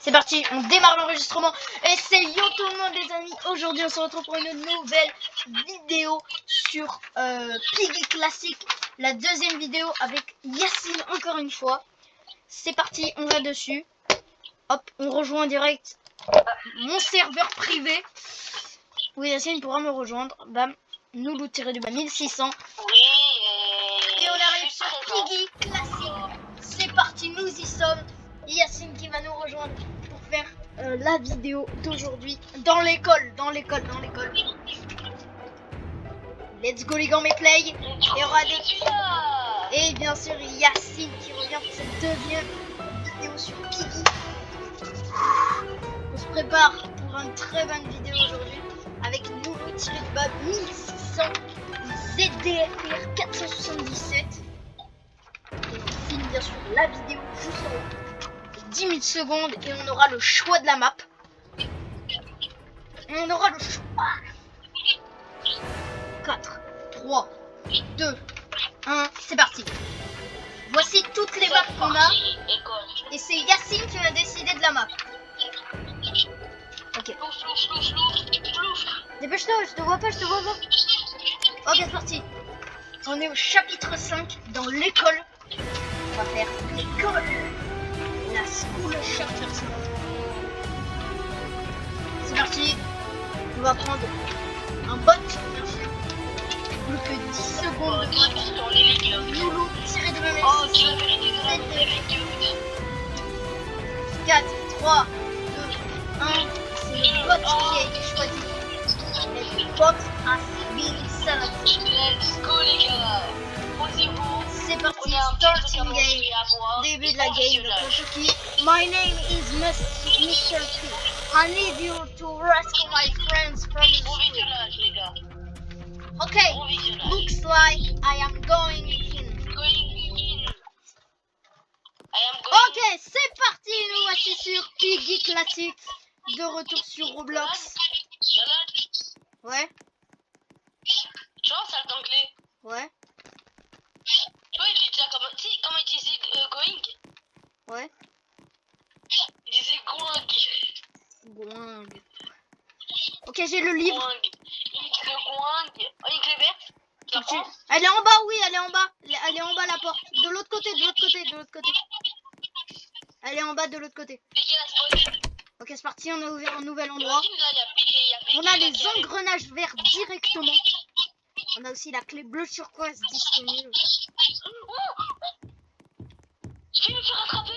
C'est parti, on démarre l'enregistrement. Et c'est yo tout le monde les amis. Aujourd'hui on se retrouve pour une nouvelle vidéo sur Piggy Classic. La deuxième vidéo avec Yacine encore une fois. C'est parti, on va dessus. Hop, on rejoint en direct mon serveur privé. Oui, Yacine pourra me rejoindre. Bam, Noulou-du-bas 1600. Et on arrive sur Piggy Classic. C'est parti, nous y sommes. Yacine qui va nous rejoindre pour faire la vidéo d'aujourd'hui dans l'école. Let's go les gars, mes play. Et bien sûr Yacine qui revient pour cette deuxième vidéo sur Piggy. On se prépare pour une très bonne vidéo aujourd'hui avec Noulou-du-bas 1600 ZDR 477. Et on filme bien sûr la vidéo juste en haut. 10 000 secondes et on aura le choix de la map. On aura le choix. 4, 3, 2, 1, c'est parti. Voici toutes les maps qu'on a. Et c'est Yacine qui va décider de la map. Ok. Dépêche-toi, je te vois pas. Ok, c'est parti. On est au chapitre 5 dans l'école. On va faire l'école. La school chapter 5. C'est parti. On va prendre un bot, bien sûr. Plus que 10 secondes de bot. Loulou, tiré de ma main. 4, 3, 2, 1. C'est le bot qui a été choisi. Et le bot a been selected. Let's go les gars. Posez-vous. C'est parti, starting game. Début de la game, n'importe qui. My name is Mr. P. I need you to rescue my friends from the Bon street. visionnage les gars. Okay, Bon visionnage. looks like I am going in. Going in. I am going. Ok, c'est parti, nous voici sur Piggy Classic. De retour sur Roblox. Jalal, Ouais, tu vois salle d'anglais. ouais, Tu vois il est déjà comme. Tu sais comment il disait going. ouais. Il disait going. Gouang. Ok, j'ai le livre. Going. Il dit going. Oh il est vert. Tu la prends? Elle est en bas, oui, elle est en bas. Elle est en bas la porte. De l'autre côté. Elle est en bas de l'autre côté. C'est qui la spoil? Ok, c'est parti, on a ouvert un nouvel endroit. Imagine là il y a Piggy. On a les engrenages verts directement. On a aussi la clé bleue turquoise disponible. Je vais me faire attraper.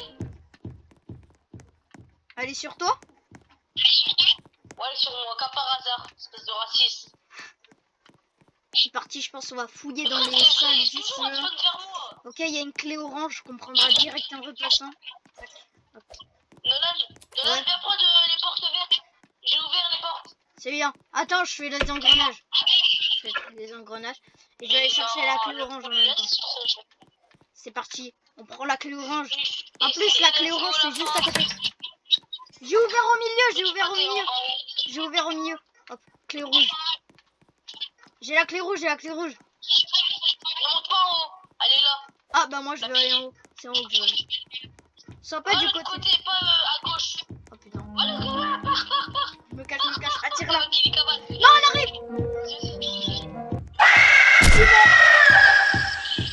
Elle est sur toi? Ouais elle est sur moi, qu'à par hasard. Espèce de raciste. C'est parti, je pense qu'on va fouiller dans les salles juste Tu vas là. te faire moi. Ok, il y a une clé orange qu'on prendra direct en repassant. Nolan, Ouais. viens prendre les portes vertes. J'ai ouvert les portes. C'est bien. Attends, je fais les engrenages. Je fais les engrenages. Et je vais aller chercher la clé orange en même temps. C'est parti. On prend la clé orange. En plus, la clé orange, c'est juste à côté. J'ai ouvert au milieu. Hop, clé rouge. J'ai la clé rouge. Ne monte pas en haut. Elle est là. Ah, bah moi, je vais aller en haut. C'est en haut que je vais aller. Sois pas du Du côté. côté, pas à gauche. Oh putain. Voilà, pars. Je me cache. Attire-la. Il est cabane. Non, elle arrive.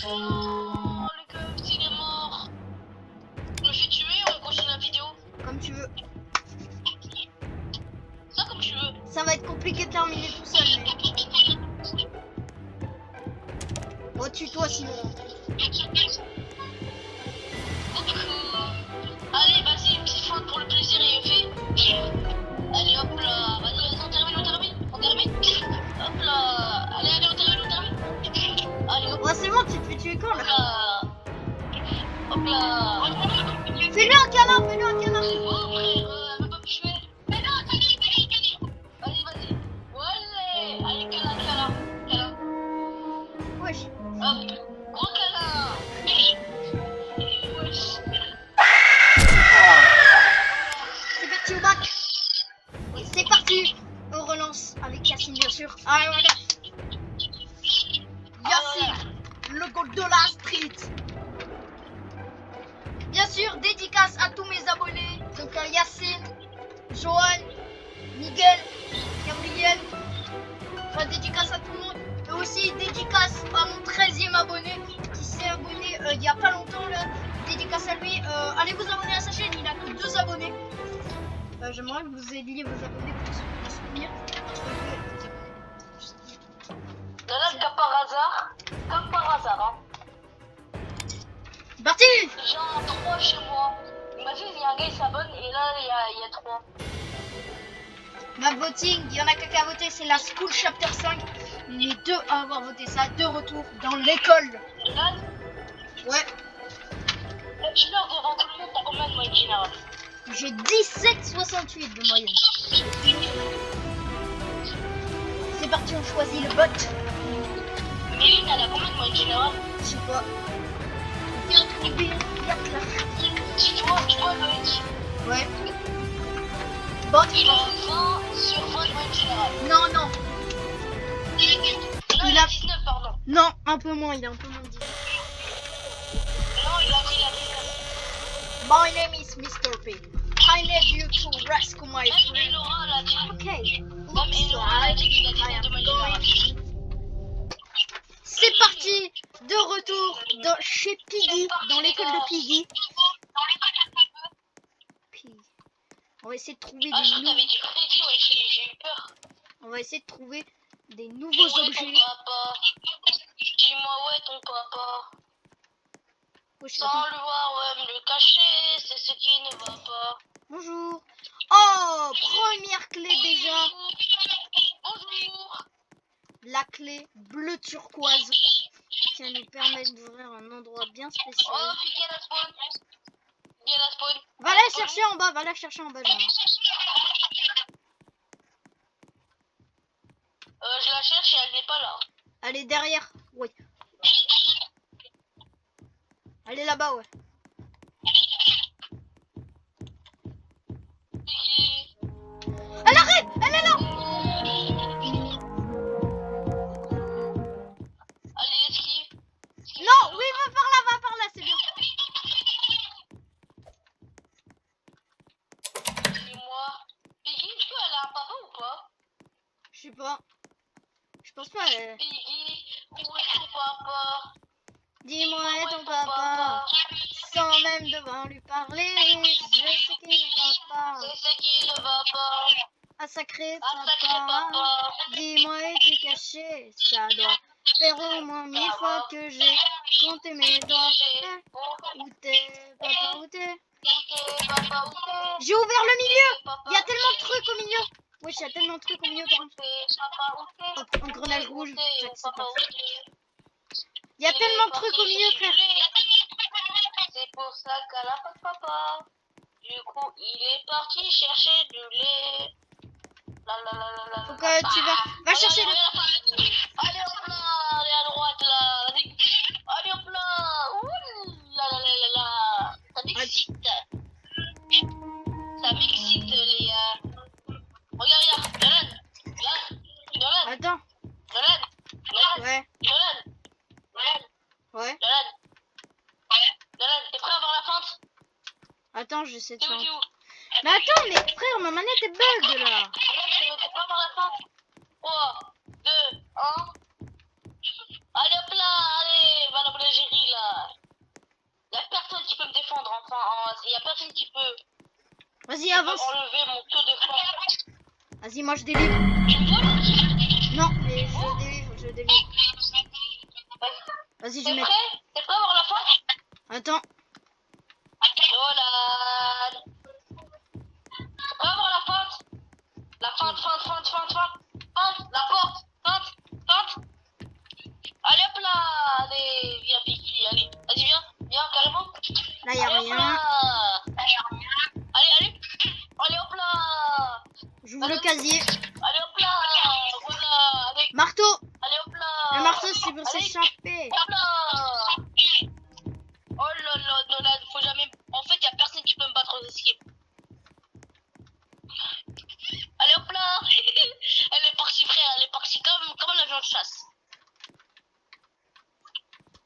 Oh, le keuf, il est mort. Je me fais tuer ou on continue la vidéo? Comme tu veux. Ça, comme tu veux. Ça va être compliqué de terminer tout seul, mais... Oh, tue-toi sinon. Allez, vas-y, une petite faute pour le plaisir et le fait. Allez, hop là. Vas-y, on termine. Hop là. Allez, on termine. Allez, hop Ouais, c'est bon, tu te fais tuer quand, là? là. Hop là. Fais-lui un câlin. Oh, frère, elle veut pas me tuer. Mais non, vas-y. Ouais, allez, câlin. Wesh. Hop, gros câlin. Wesh. C'est parti au bac. Oui, c'est parti. On relance avec Yacine, bien sûr. Allez, voilà. Yacine, le goal de la street. Bien sûr, dédicace à tous mes abonnés. Donc Yacine. Johan, Miguel, Gabriel. Enfin, dédicace à tout le monde. Et aussi dédicace à mon 13e abonné qui s'est abonné il y a pas longtemps là. Dédicace à lui. Allez vous abonner à sa chaîne, il a que 2 abonnés. J'aimerais que vous aidiez vos abonnés pour se souvenir. Là, comme par hasard, hein. Parti. J'ai un 3 chez moi. Imagine, il y a un gars qui s'abonne et là, il y a 3. Ma voting, il y en a qu'à voter, c'est la School Chapter 5. On est 2 à avoir voté ça, de retour dans l'école. Là, Ouais. je leur devant tout le monde, t'as combien de moyenne générale? J'ai 17,68 de moyenne. C'est parti, on choisit le bot. Méline, elle a combien de moyenne générale? Je sais pas. Bien trouvé, bien clair. Tu vois, Loïc. Ouais. Bot, Il a 20 sur 20 de moyenne générale. non, non. Non, il a 19, pardon. Non, un peu moins, il est un peu moins dit. Non, il a 19. My name is Mr. P. I need you to rescue my Même friend. Elora, elle a dit. Okay. Même Elora, elle a dit qu'il a 19 de moyenne générale. C'est parti, de retour chez Piggy, dans l'école de Piggy. On va essayer de trouver Ah, je des crois que t'avais dit Freddy, ouais, j'ai eu peur. On va essayer de trouver des nouveaux Dis-moi objets. ton papa. Dis-moi où est ton papa. Wesh, Sans attends. le voir, ouais, me le cacher, c'est ce qui ne va pas. Bonjour. Oh, première clé déjà. Bonjour. La clé bleu turquoise qui va nous permettre d'ouvrir un endroit bien spécial. Oh, Figgy à la spawn. Figgy à la spawn. Va la chercher en bas, va la chercher en bas. Genre. Je la cherche et elle n'est pas là. Elle est derrière. Oui. Elle est là-bas, ouais. Figgy. Elle arrive. Elle est là. Allez, esquive. Non, oui, va par là, c'est bien. Dis-moi. Figgy, est-ce qu'elle a un papa ou pas? Je sais pas. Je pense pas. Figgy, où est ton papa? Dis-moi, Où est est ton papa? Sans même devoir lui parler, je sais qu'il ne va pas. C'est ce qui ne va pas. Ah, sacré Ah, sacré papa. papa. Dis-moi, es-tu caché? Ça doit faire au moins 1000 fois que j'ai compté mes doigts. Où t'es, papa, où t'es? J'ai ouvert le milieu. Il y a tellement de trucs au milieu. Oui, il y a tellement de trucs au milieu, par contre. Hop, engrenage rouge, j'accepte pas. Il y a tellement de trucs au milieu, frère. C'est pour ça qu'elle a pas de papa. Du coup, il est parti chercher du lait. Faut que tu vas... Va chercher le... Allez hop là, allez à droite là. Allez hop là. Ouh là là là là là. Ça m'excite. Ça m'excite les regarde, Nolan. Attends. Ouais. Ouais. Nolan, t'es prêt à voir la fente? Attends, j'essaie de T'es faire... où? Mais attends, mais frère, ma manette est bug là. T'es prêt à voir la fente? 3, 2, 1. Allez hop là, allez, va la boulangerie là. Y'a personne qui peut me défendre, enfin, y'a personne qui peut Vas-y, avance. enlever mon taux de force. Vas-y, moi je délivre. Tu me voles? Non, mais je délivre. Vas-y, je T'es mets... prêt? T'es prêt à voir la fente? Attends. Nolan. T'es prêt à voir la fente? La fente. La porte. Fente. Allez hop là. Allez, viens Piki, allez. Vas-y, viens, carrément. Là, y a Allez, hop rien. là. Allez hop là. J'ouvre le casier. Allez hop là. Voilà. Allez, Marteau. allez hop là. Le marteau, c'est pour Allez. s'échapper. Hop là. Oh là là, Nolan, faut jamais... En fait, y a personne qui peut me battre aux esquives. Allez hop là. Elle est partie, frère, elle est partie comme un avion de chasse.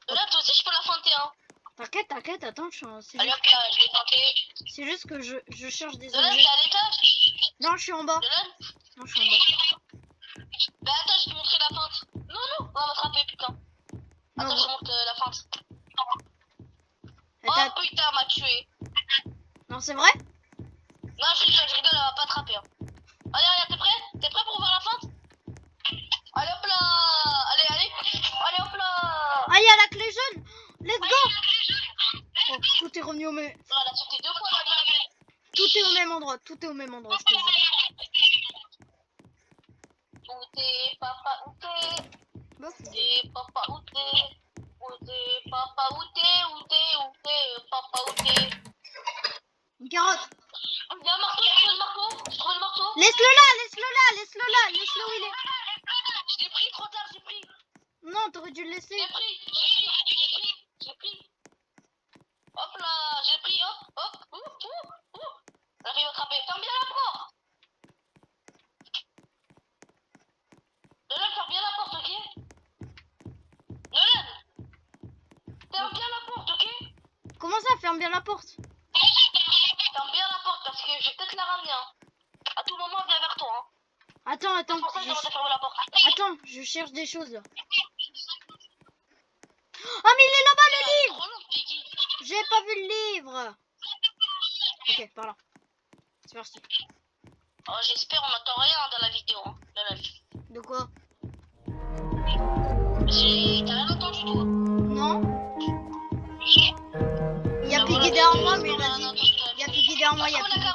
Nolan, toi aussi, je peux la feinter, hein. T'inquiète, fait, attends, c'est Allez hop là, je vais tenter. juste que je cherche des Nolan, t'es objets. à l'étage? Non, je suis en bas. Nolan? Non, je suis en bas. Bah attends, je vais te montrer la feinte. Non, non, on va m'attraper, putain. Non, Attends, je te montre la feinte. Oh attends. putain, elle m'a tué. Non, c'est vrai? Non, je rigole, elle va pas attraper. Hein. Allez, regarde, t'es prêt? T'es prêt pour voir la feinte? Allez hop là. Allez hop là. Ah, il y a la clé jaune. Let's go. Oh, tout est revenu au même. Oh, elle a sauté 2 fois dans la vie. Tout est au même endroit. Tout est au même endroit. Je te jure. Où t'es, papa, où t'es? Bon, Où t'es, papa, où t'es? Où t'es, papa, où t'es, papa, où t'es? une carotte. Il y a un marteau, je trouve le marteau. Je trouve le marteau. Laisse-le là. Laisse-le où il est. Je l'ai pris, trop tard, j'ai pris. Non, t'aurais dû le laisser. J'ai pris. Hop là, j'ai pris, hop. J'arrive à attraper. Ferme bien la porte. Nolan, ferme bien la porte, ok? Nolan, ferme bien la porte, ok? Comment ça? Ferme bien la porte. Ferme bien la porte parce que je vais peut-être la ramener. Hein. À tout moment, elle vient vers toi. Hein. Attends. C'est pour ça que je demande de fermer la porte. Attends, je cherche des choses là. Ah, mais il est là-bas le livre. Trop long, Piggy. J'ai pas vu le livre. Ok, par là. C'est parti. Oh, j'espère on n'entend rien dans la vidéo. Hein. De quoi? T'as rien entendu, toi? Non. Il y a Piggy derrière moi, mais vas-y. Il y a Piggy derrière moi, il y a Je trouve Piggy.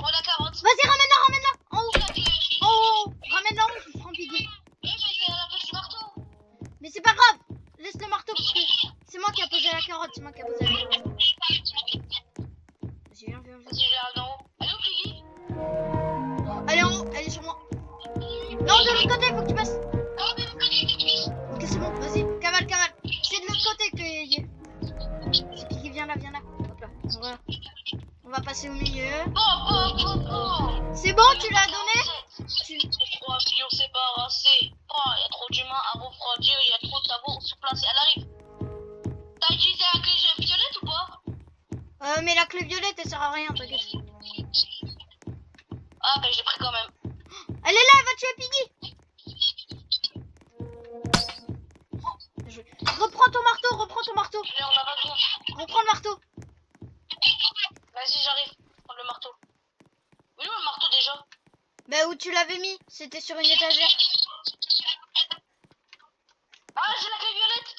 la carotte. Vas-y, ramène-la. En haut. La clé. En haut. Ramène-la en haut, je prends Piggy. Mais c'est à la place du marteau. Mais c'est pas grave. Laisse le marteau parce que c'est moi qui a posé la carotte. C'est moi qui a posé la carotte. Vas-y, viens. Vas-y, je l'ai en haut. Allô, Piggy? Elle est en haut, elle est sur moi. Non, de l'autre côté, faut que tu passes. Ok, c'est bon, vas-y, cavale. C'est de l'autre côté que. C'est Piggy, viens là. Hop là. On va passer au milieu. Bon. C'est bon, tu l'as donné? Les 3 millions séparés. Oh, il y a trop d'humains à refroidir, il y a trop de savoir sur place. Elle arrive. T'as utilisé la clé violette ou pas? Mais la clé violette, elle sert à rien, t'inquiète. Ah, bah, je l'ai pris quand même. Elle est là, elle va tuer Piggy. Reprends ton marteau. Je l'ai en avant. Reprends le marteau. Vas-y, j'arrive. Prends le marteau. Où est le marteau déjà? Bah, où tu l'avais mis? C'était sur une étagère. Ah, j'ai la clé violette.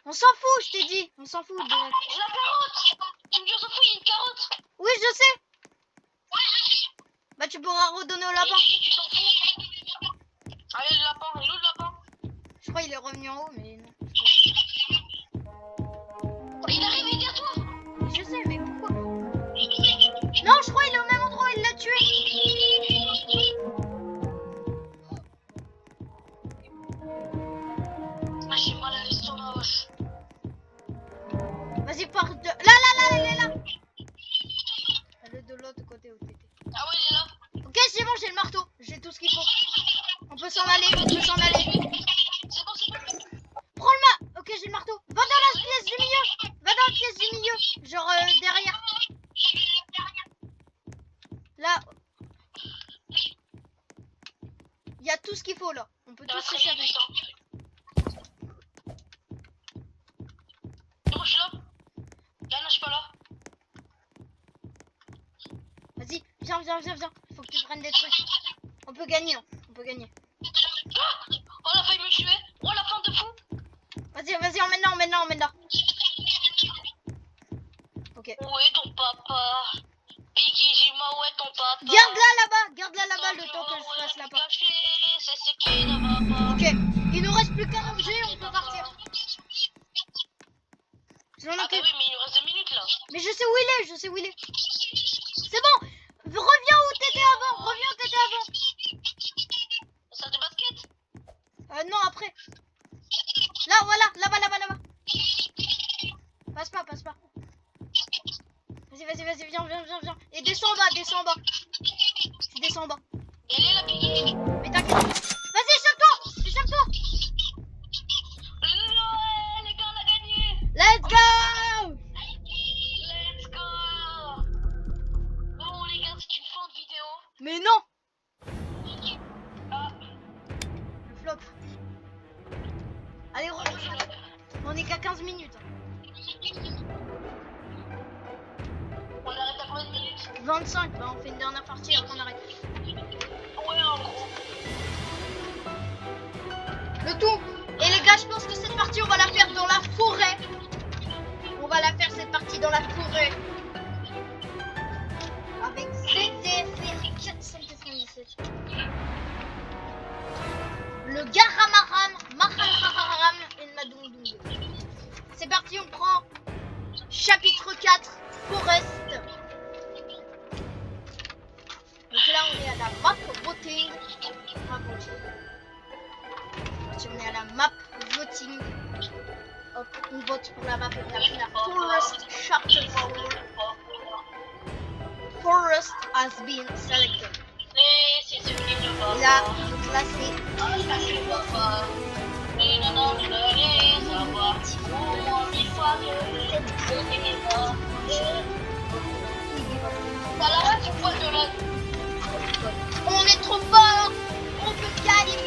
On s'en fout, je t'ai dit. On s'en fout. J'ai la carotte. Tu me dis on s'en fout, il y a une carotte. Oui, je sais. Bah, tu pourras redonner au lapin. Tu t'en fous. Allez, le lapin. Il est où le lapin? Je crois qu'il est revenu en haut, mais non. Il arrive, il est derrière toi. Je sais, mais pourquoi? Non, je crois qu'il est au même endroit, il l'a tué. Ah, j'ai mal à l'estomac, wesh. Vas-y, pars de... Là, elle est là. Elle est de l'autre côté où t'étais. Ah ouais, il est là. Ok, c'est bon, j'ai le marteau. J'ai tout ce qu'il faut. On peut s'en aller. C'est bon. Prends le Ok, j'ai le marteau. Va dans la pièce du milieu. Genre derrière. Là. Il y a tout ce qu'il faut là. On peut tous s'échapper. Moi, je suis là. Là, non, je suis pas là. Vas-y, viens. Faut que tu prennes des trucs. On peut gagner. Ah, oh, la faille me tuer. Oh, la fin de fou. Vas-y, emmène-la. Ok. Où est ton papa? Piggy, dis-moi où est ton papa? Garde-la là-bas le temps que je fasse la porte. C'est ce qui ne va pas. Ok, il nous reste plus qu'un objet, on peut partir. Ah bah oui, mais il nous reste 2 minutes là. Mais je sais où il est. C'est bon, reviens où t'étais avant. Salle de basket? Non, après. Là, voilà, là-bas. Passe pas. Vas-y, viens. Et descends en bas. Tu descends en bas. Elle est là, Piggy. Mais t'inquiète. Vas-y, échappe-toi. Ouais, les gars, on a gagné. Let's go. Mais non. Ah, Le flop. Allez, on est qu'à 15 minutes. on arrête à combien de minutes? 25, bah on fait une dernière partie après on arrête. Ouais, en gros. Le tout. Et les gars, je pense que cette partie, on va la faire dans la forêt. On va la faire cette partie dans la forêt. Avec ZDFR 497. Le Garamaram, Mahanhararam et le Madundung. C'est parti, on prend chapitre 4, Forest. Donc là, on est à la map voting. On est à la map voting. Hop, on vote pour la map et la Forest Chapter 4. Forest has been selected. C'est ce qui ne va Et là, pas. donc là c'est Ah, ça ne va pas. Mais non, non, je voulais savoir. Au moins 1000 fois que je n'ai pas. T'as la rate ou quoi de la... on est trop fort. On peut gagner.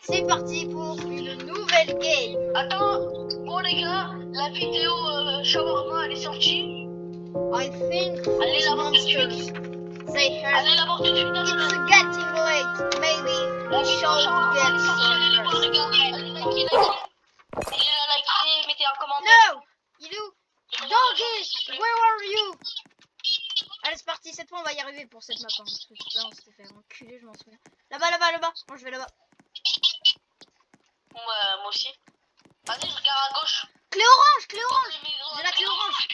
C'est parti pour une nouvelle game. Attends, bon les gars, la vidéo shawarma elle est sortie. I think Allez it's la voir tout de monsters. suite. They have. Allez la voir tout de suite. It's getting late. Maybe La we vidéo shall shawarma get elle est sortie. Allez les voir some les gars. Allez likez. Allez la liker, mettez un commentaire. No, il est où? Doggy, where are you? Allez, c'est parti. Cette fois, on va y arriver pour cette map. Hein, parce que putain, on s'était fait enculer, je m'en souviens. Là-bas, là-bas, là-bas. Moi, je vais là-bas. Moi aussi. Vas-y, je regarde à gauche. Clé orange, clé orange. J'ai la clé orange.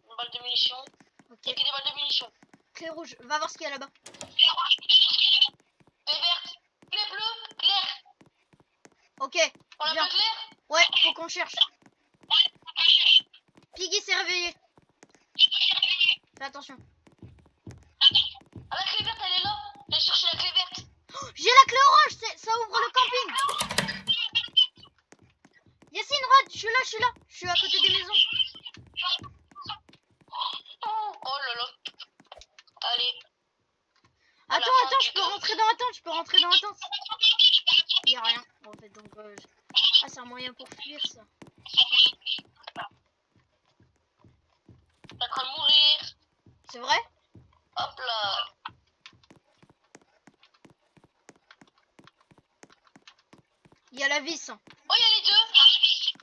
Une balle de munitions. Ok. Il y a que des balles de munitions. Clé rouge. Va voir ce qu'il y a là-bas. Clé verte. Clé bleue. Claire. Ok. On l'a Viens. pas clair? Ouais, faut qu'on cherche. Piggy s'est réveillé. Fais attention. Ah, la clé verte, elle est là. J'ai cherché la clé verte. Oh, j'ai la clé orange. Ça ouvre le camping. Yacine, Rod, je suis là. Je suis à côté des maisons. Oh là là. Allez. Attends, je peux rentrer dans la tente. Il y a rien en fait, donc ah, c'est un moyen pour fuir ça. T'es en train de mourir. C'est vrai? Hop là. Il y a la vis. Hein. Oh, il y a les deux.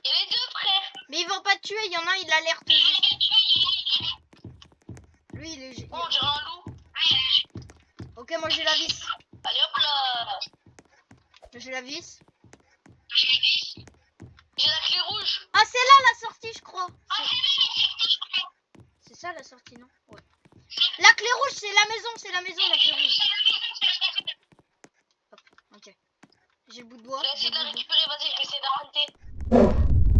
Il y a les deux, frère. Mais ils vont pas te tuer, il y en a un, il alerte juste. Lui, il est... Oh, on dirait un loup. Ok, moi j'ai la vis. Allez, hop là. J'ai la vis. J'ai la clé rouge. Ah, c'est là la sortie, je crois. C'est ça la sortie, non? Ouais. La clé rouge, c'est la maison, la clé rouge. Hop, ok. J'ai le bout de bois. Je vais essayer de la j'ai le bout de récupérer, vas-y, je vais essayer de la feinter.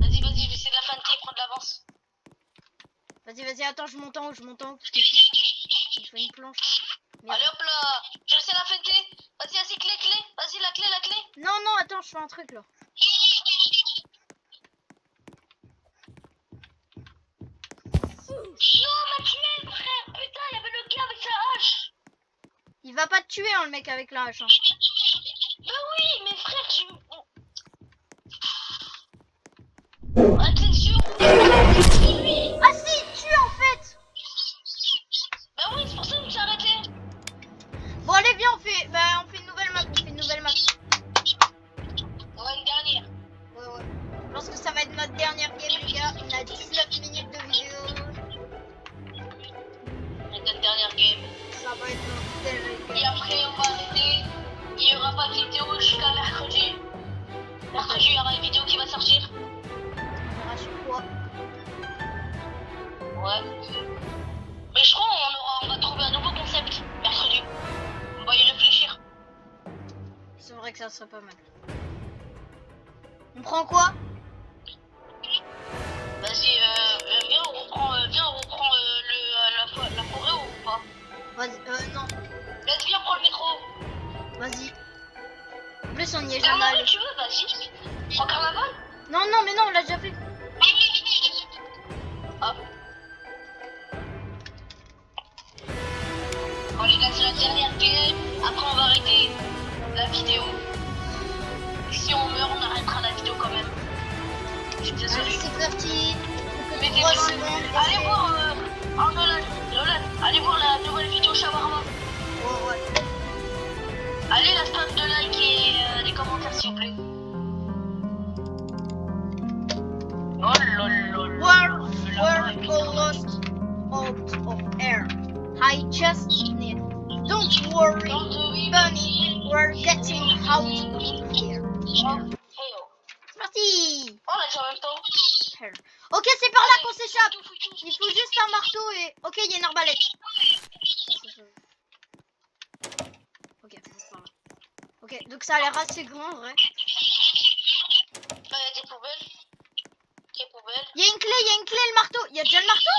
Vas-y, je vais essayer de la feinter et prendre l'avance. bois. Vas-y, attends, je monte en haut, parce que il faut une planche. Merde. Allez, hop là. Je vais essayer de la feinter. Vas-y, clé. Vas-y, la clé. Non, attends, je fais un truc là. Non, m'a tué, frère. Putain, il y avait le gars avec sa hache. Il va pas te tuer, hein, le mec avec la hache. Hein. Bah oui, mais frère, Ah, t'es sûr? Ah si, il tue en fait. Bah oui, c'est pour ça que je me suis arrêté. Bon, allez, viens, on fait une nouvelle map. Ouais, une dernière. Ouais. Je pense que ça va être notre dernière game, les gars. On a 19 minutes de vidéo. Notre dernière game. Ça va être notre dernière game. Et après, on va arrêter. Il n'y aura pas de vidéo jusqu'à mercredi. Mercredi, il y aura une vidéo qui va sortir. On verra sur quoi. Ouais. Mais je crois on va trouver un nouveau concept mercredi. On va y réfléchir. C'est vrai que ça serait pas mal. On prend quoi? Vas-y, viens, on reprend la forêt ou pas? Vas-y, non. Vas-y, viens, prends le métro. Vas-y. En plus, on y est jamais Carnaval, allé. tu veux? Vas-y. Prends carnaval? Non, mais non, on l'a déjà fait. Ah. Bon les gars, c'est la dernière game. Après on va arrêter la vidéo. Si on meurt, on arrêtera la vidéo quand même. Je suis désolé. Allez, c'est parti. Mais 3 désolé. secondes. Allez voir Nolan, allez voir la nouvelle vidéo Shawarma. Oh, ouais. Allez la spam de like et les commentaires s'il vous plaît. Oh lol. We're almost out of air. I just need. Don't worry, Bunny. We're getting out of here. C'est parti. Oh là, j'ai en même temps. Ok, c'est par là qu'on s'échappe. Il faut juste un marteau et... Ok, il y a une arbalète. Ok, c'est par là. Ok, donc ça a l'air assez grand, en vrai. Il y a des poubelles. Quelle poubelle? Il y a une clé, le marteau. Il y a déjà le marteau?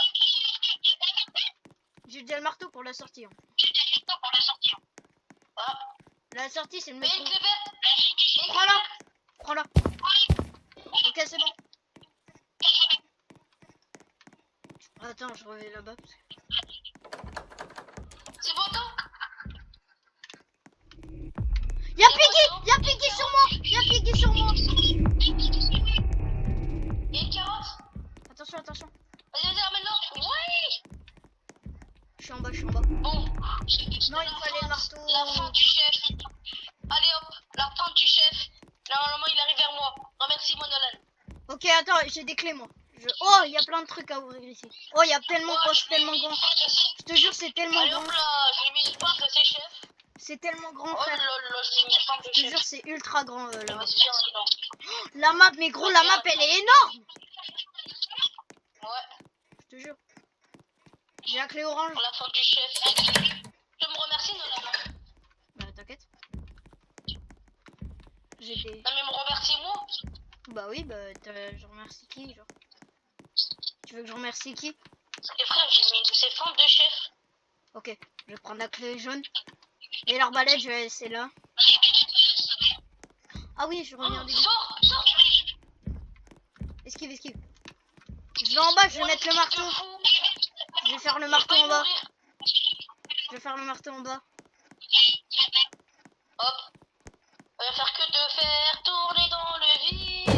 J'ai déjà le marteau pour la sortie. Hein. Ah. La sortie, c'est le Mais métro. une clé verte. Prends-la. Ok, c'est bon. Attends, je reviens là-bas. C'est bon, attends. Y'a Piggy sur moi. Il y a une carotte. Attention. Vas-y, ramène-le. Oui. Je suis en bas. Bon. Non, il fallait le marteau. La fin du chef. Allez hop, la fin du chef. Là, normalement, il arrive vers moi. Remercie-moi, Nolan. Ok, attends, j'ai des clés, moi. Oh, il y a plein de trucs à ouvrir ici. Oh, il y a tellement... Oh, c'est tellement grand. Je te jure, c'est tellement Allez grand. hop là, j'ai mis une part de ses chefs. C'est tellement grand, Oh frère. là, j'ai mis une part de Je te chef. jure, c'est ultra grand, là. Vas-y, tiens, non. La map, mais gros, la map, elle est énorme. Ouais, Je te jure. J'ai la clé orange. pour la fin du chef. Tu me remercies, Nolan? Bah, t'inquiète. J'ai des... Non, mais me remercie-moi. Bah oui, bah, je remercie qui, genre? Tu veux que je remercie qui? Parce que frère, j'ai mis une de ces fentes de chef. Ok, je vais prendre la clé jaune. Et l'arbalète, je vais laisser là. Ah oui, je reviens au début. Sors. Esquive. Je vais en bas, je vais mettre le marteau. Je vais faire le marteau en bas. Hop. On va faire que de faire tourner dans le vide.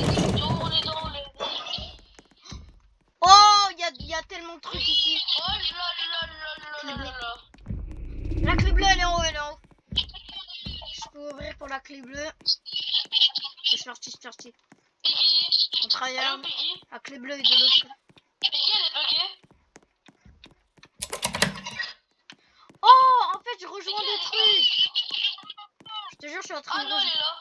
Oh, il y a tellement de trucs ici. Oh là. La clé bleue, elle est en haut, Je peux ouvrir pour la clé bleue. C'est parti. Piggy. On travaille. Allô, Piggy. La clé bleue est de l'autre côté. Piggy, elle est buggée. Oh, en fait, je rejoins des trucs. Je te jure, je suis en train Ah de non, elle rejoindre. est là.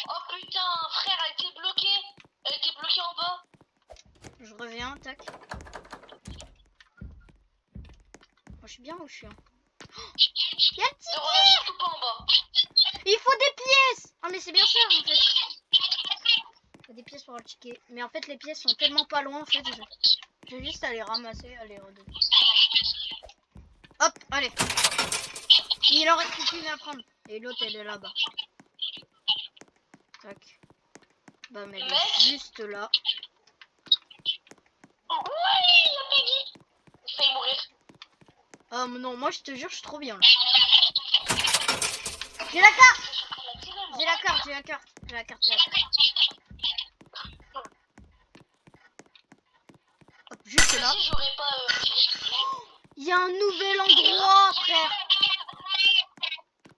Oh putain, frère, elle était bloquée. Elle était bloquée en bas. Je reviens, tac. Moi, je suis bien où je suis. Hein. Il y a le petit Ne reviens surtout pas en bas. Il faut des pièces. Ah mais c'est bien cher en fait. Il faut des pièces pour le ticket. Mais en fait les pièces sont tellement pas loin en fait. Je vais juste aller ramasser, aller redonner. Hop, allez. Il en reste plus qu'une à prendre. Et l'autre elle est là-bas. Tac. Bah mais elle est juste là. Oui, il y a Piggy. J'ai failli mourir. Ah mais non, moi je te jure je suis trop bien là. J'ai la carte. J'ai la carte. Hop, juste là. Si j'aurais pas... Il y a un nouvel endroit, frère.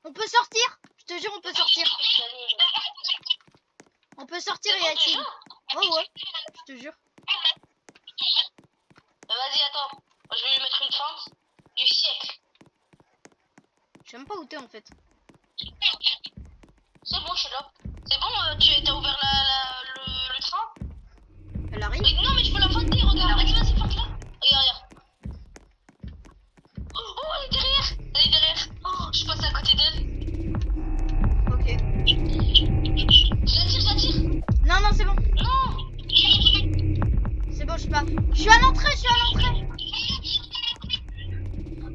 On peut sortir. Je te jure, on peut sortir. On peut sortir et essayer. Oh ouais, je te jure. Vas-y, attends. Je vais lui mettre une fente du siècle. Je sais même pas où t'es en fait. C'est bon, je suis là. C'est bon, tu as ouvert le train? Elle arrive. Mais non, mais tu peux la fenter, regarde. Vas-y, fente-la. Regarde. Oh, elle est derrière. Oh, je suis passé à côté d'elle. Ok. Je la tire. Non, c'est bon. Non. C'est bon, je suis pas. Je suis à l'entrée.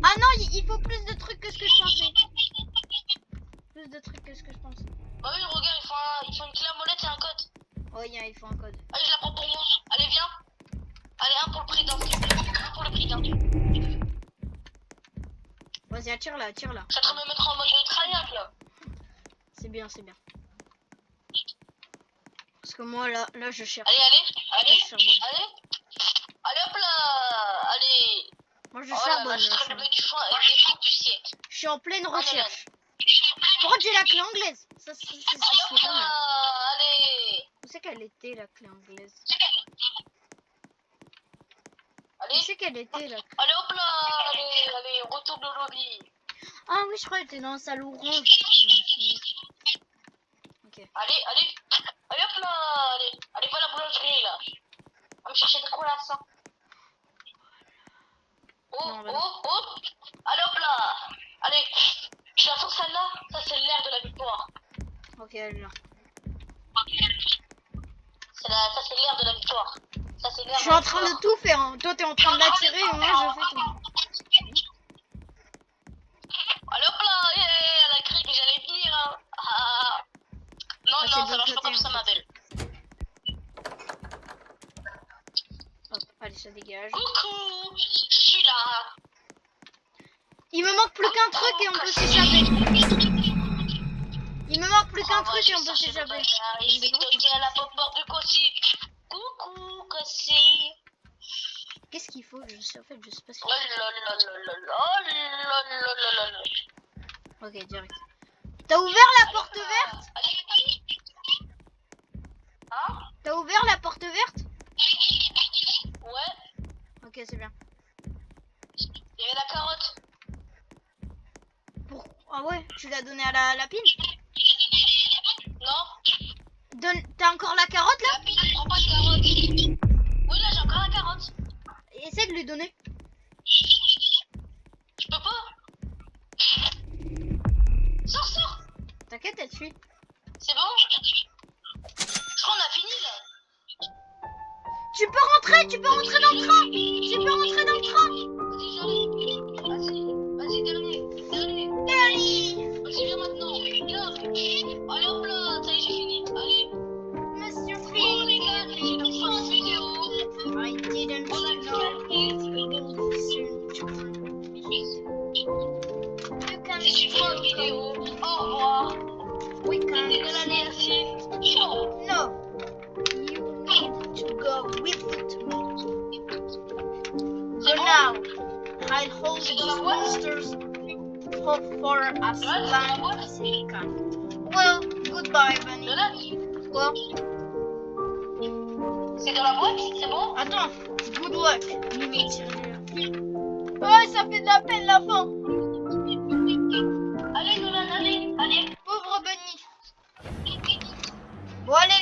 Ah non, il faut plus de trucs que ce que je pensais. Bah oui, regarde, il faut une clé à molette et un code. Oh, il faut un code. Allez, je la prends pour moi. Allez, viens. Allez, un pour le prix d'un. Un pour le prix d'un. Vas-y, attire-la, attire-la. Je suis en train de me mettre en mode tryhard là. C'est bien, c'est bien. Parce que moi, là, je cherche. Allez, allez, Je charbonne. allez. Allez hop là. Allez. Moi, je Oh là charbonne. là, je suis en train de mettre du foin avec des trucs du siècle. Je suis en pleine Oh là là. recherche. Par contre, j'ai la clé anglaise. Ça, c'est Allez pas hop mal. là. Allez. Où c'est qu'elle était, la clé anglaise? Où Allez. c'est qu'elle était, la clé? Allez hop là. Allez, allez, on retourne au lobby. Ah oui, je crois qu'elle était dans la salle orange. Ok. Allez, allez. Allez hop là. Allez. Allez, va à la boulangerie là. On va me chercher des croissants. Oh, Non, bah oh, oh. Allez hop là. Allez. Je la sens celle-là. Ça, c'est l'air de la victoire. Ok, elle est là. Ça, c'est l'air de la victoire. Ça, c'est l'air Je suis en train de tout faire. Hein. Toi, t'es en train de l'attirer et moi, je fais tout. Allez hop là. Yeah, elle a cru que j'allais venir. Hein. Ah. Non, Ah, c'est non, de ça marche l'autre pas côté, comme ça, en ma belle. Hop, allez, ça dégage. Coucou. Je suis là. Il me manque plus qu'un truc et on peut s'échapper. Il me manque plus qu'un truc et on peut s'échapper. Je vais toquer à la porte de Cossi. Coucou, Cossi. Qu'est-ce qu'il faut? Je sais, en fait, je sais pas ce Oh qu'il là là là là là. Oh là là là là là. faut. Ok, direct. T'as ouvert la porte verte? Hein? T'as ouvert la porte verte? Ouais, Ok, c'est bien. il y avait la carotte. Ah ouais, tu l'as donné à la pine? Non? T'as encore la carotte là? La pile, je prends pas de carotte. Oui, là j'ai encore la carotte. Essaie de lui donner. Je peux pas. Sors, sors. T'inquiète, elle suit. C'est bon? Je crois qu'on a fini là. Tu peux rentrer dans le train. Tu peux rentrer dans le train. Vas-y, j'arrive. Vas-y, dernier. Allez, Vas-y, viens maintenant. Viens. Allez hop là, ça y est, j'ai fini. Allez. Monsieur Oh les gars, c'est une fin de vidéo. I didn't On a know. C'est une fin de vidéo. Au revoir. We C'était can't. de la merci. Ciao. No. You need to go with me. So now, I'll hold C'est these dans la boîte? monsters for as Ouais, c'est dans la long boîte? as they can. Well, goodbye, Bunny. Là, Quoi? c'est dans la boîte, c'est bon? Attends, good luck. Ouais, ça fait de la peine la fin. Allez, Nolan, allez, allez. Pauvre Bunny. Bon, allez.